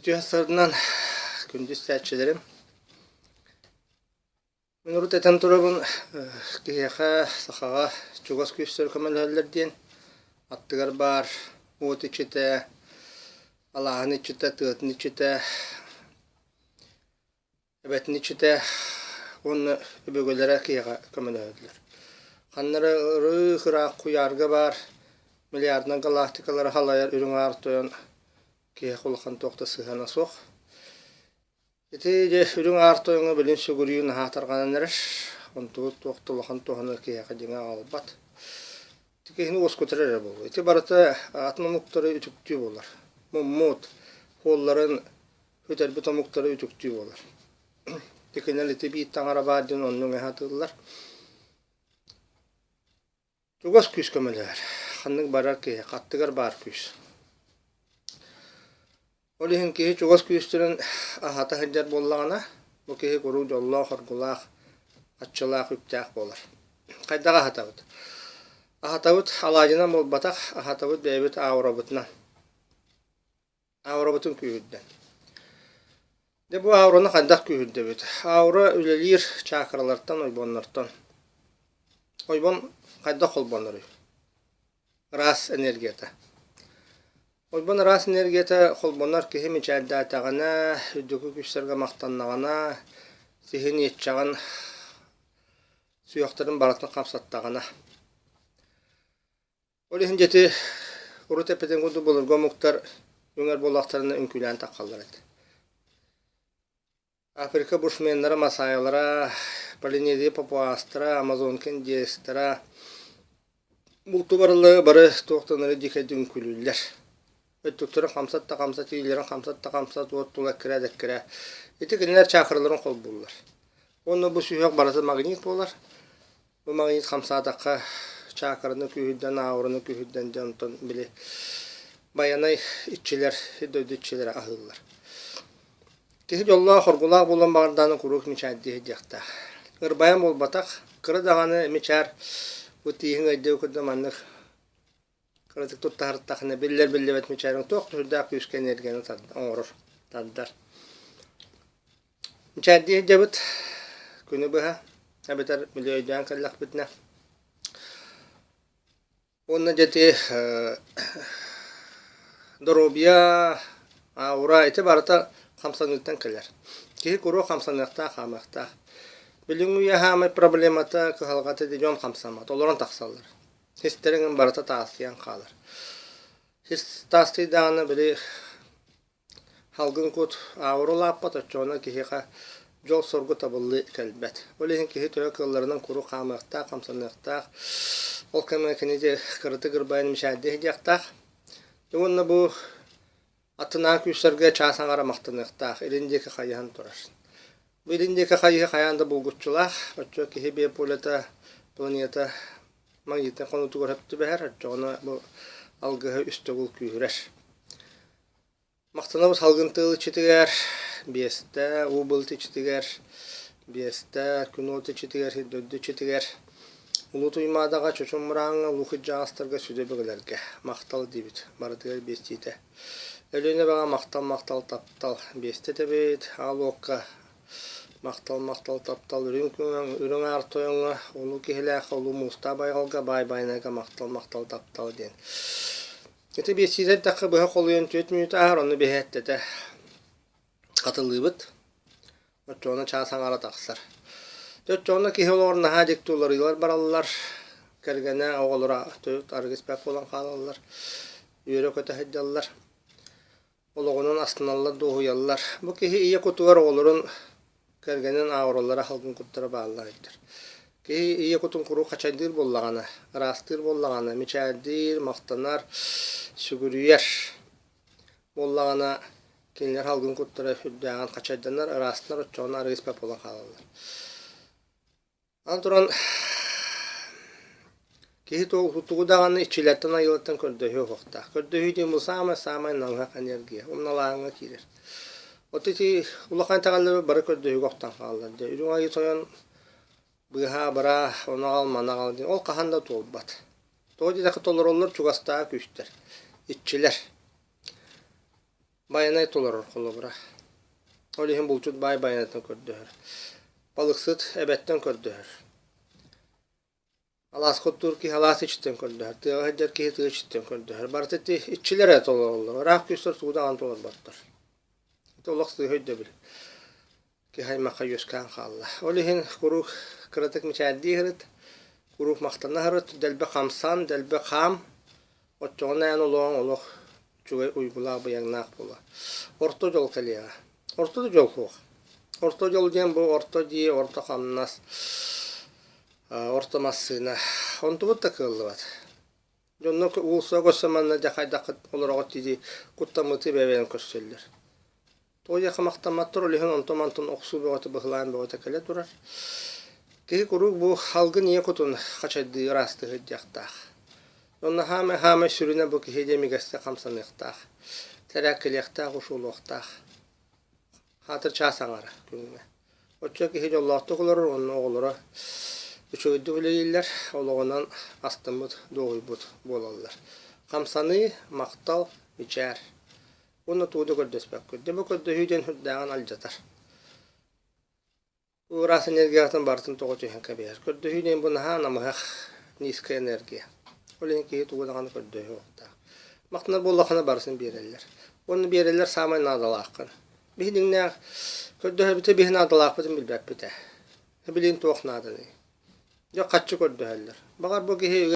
Ütü hasarından gündüz serçelerim. Minurut eten turabın kiyaha sahaga çugas küstür kamelhaller diyen attıgar bar, uğut içite, Allah'ın içite, tığıtın içite, ebetin içite, onu bögölere kiyaha kamelhaller. Kanlara ırı hıra kuyarga bar, milyardına galaktikaları halayar ürün artıyan kiyaha kulakhan toqta sığana soq. Ити ürün артойыңа білін сүгірейін хатарғанын әріш, онтуғы тоқтылыған тоғаны кейаға деңа албат. Текені ос көтірер болды. Ити барыты атмамуқтары үтіктүй болар. Мұммут, қолларын өтербі томуқтары үтіктүй болар. Текенел ити бейттен арабадын оның әхатылар. Туғас күз көмелер. Қанның барар кейа, қаттығар бар күз. Олиһин киһи чугас күйүстүрүн ахата хыджар боллагана, бу киһи куру жоллоо хоргулаах, аччылаах үптээх болар. Кайдага ахатабыт? Ахатабыт алаажынан болбатах, ахатабыт бэйбит аурабытынан. Аурабытын күйүдден. Де бу аураны кайдак күйүддебит. Аура үлелир чакралартан, ойбоннартан. Ойбон кайдак холбоннары. Рас энергията. Ойбон рас энергията холбонар кеһи мичәддәтәгәнә, үдүкү күчтәргә мактаннагана, сихин етчәгән суяктарын баратын капсаттагана. Олиһин җете урутепеден гуду булыр гомуктар үңәр болактарына үнкүлән таккаллар иде. Африка бушменнары масаялара, Полинезия папуастара, Амазонкен дестара бултубарлы бары тоқтаныры дикәдә үнкүлүләр. Өттүктөрүн камсатта камсат, үйлерин камсатта камсат, оттула кире. Эти кинелер чакырыларын кол буллар. Оны бу сүйөк барасы магнит болар. Бу магнит камсатакка чакырыны күйүдден, аурыны күйүдден жантон биле. Баянай итчилер, дөдөтчилер ахыллар. Кеһи жолла хоргулак болон барданы курук мичадди жакта. Ырбаян болбатак, кыры даганы мичар бу тиһин айдуу кыдаманнык Кырытык туттахырттахына биллер-биллебет мичарың тоқ түрдәк күскен ергені оңырыр, таддар. Мичадди жабыт, күні бұға, әбетер милейден кәлләқ бітіне. Онна жәте дұробия, аура, әті барыта қамсанықтан кәлер. Кеһи күру қамсанықта, қамықта. Білің үйе хамай проблемата күхалғаты дежон қамсамат, оларын тақсалар. Hisтерин барата таасыян қалар. Хис таасыйдағаны білі халгын көт ауырылаппат өтчоны кихиға жол соргу табылы кәлбәт. Олейін кихи төе кылларынан күру қамықтақ, қамсанықтақ, ол кәмекенеде кырыты кырбайын мішәдді хедяқтақ. Онна бұл атына күстерге часан ара мақтанықтақ, еліндекі қайыған тұрар. Бұл еліндекі қайығы қаянда бұлгутчылақ, өтчо кихи бейполета планета Магниттен қонуты көріпті бәр, жоғына бұл алғығы үстігіл күйірер. Мақтанабыз халғынтығы четігер, бесті, ұбылты четігер, бесті, күн оты четігер, дөдді четігер. Ұлы тұймадаға чөчін мұраңы лұқы жағастарға сөйде бігілерге. Мақтал дейбіт, барытығар бестейді. Өліне баға мақтал таптал, бесті дебет, ал оққа. Мақтал таптал үрің артойыңа, олу кехіләқ, олу мұста байғалға, бай-байнаға мақтал таптал ден. Еті бесейдер тақы бұға қолуын 4 минут ағыр, оны бейәттеді қатылы бұд. Өтчоны часан ара тақсар. Өтчоны кехіл орына хадек тұларылар баралылар, кәргені оғылыра төт арғыз бәк болан қалалылар, үйері көті хәддалылар. Олығының астыналар доғыялылар. Бұл кехі ие көтуғар оғылырын Кәргенен ауралара халқын құттары бағалайдыр. Кей ие құтын құру қачайдыр боллағаны, растыр боллағаны, мечайдыр, мақтанар, сүгірүйер боллағаны, кейлер халқын құттары хүддәған қачайданар, растынар, ұтчауына арғыспәп болан қалалар. Ал тұран, кей тұғыдағаны ичилеттен айылаттан көрдөйі оқта. Көрдөйі дейін бұл самай наңғақ энергия, omналағыңа кейлер. Отти улахан тагалы бары көрдөй гоктан калды. Үрүң айы тоян быха бара онагал манагал ди. Ол каханда толбат. Тоди да толороллор чугаста күстер. Итчилер. Bayanay tolarır kolobra. Olihin bulçut bayanatın kördühür. Balıksıt ebetten kördühür. Alas kottur ki halas içten kördühür. Tığa heccer ki tığa içten kördühür. Bartetti iççilere tolar olur. Rak küstür tuğda an tolar battır. Tolak tığa hüdde bil. Ki haymaka yüzkan kalla. Olihin kuruk kırıtık müçaddi hırıt. Kuruk maktana hırıt. Delbe kamsan, delbe kam. Otçoğuna yan oluğun oluğ. Çuğay uygula bayannak bula. Orta yol kaliya. Orta yol kuğ. Orta yol diyen bu orta diye orta kamnas. Orta masına. Ontu bu da kıllı var. Jonno uğulsa göstermanına dakaydak olarak dizi kuttamıtı bebeğin köşseller. Toy yakamaktamattor olihin ontomantın oksu boğatı bıhılayan boğatı kele durar. Kehi kuruk bu halgı niye kutun kaçadığı rastı hıccaktağ. Jonno hame sürüne bu kehi demigeste kamsanıqtağ. Terakkilektağ uşuluqtağ. Hatır çasanara gününe. Oçça kehi jollaqtı kulurur onun oğulura. Üçüydü bileyiller, oluğunan astımıd, doğuybud bolallar. Kamsanı, maqtal, biçer. Bunu tuğdu gördüspek gördü. Bu gördü hüden hüddağın alcatar. Uğrası energiyatın bartın toğu tühen kabiyar. Gördü hüden bunu hanamıhaq niska energiya. Oleyin ki tuğudan gördü hüqta. Maqtanar bollaqına barısın birerler. Onu birerler samay nadalaqın. Bihidin ne gördü hübite bihin nadalaqın bilbek bite. Bilin toğ nadını. Ya kaççı gördü heller. Bakar bu ki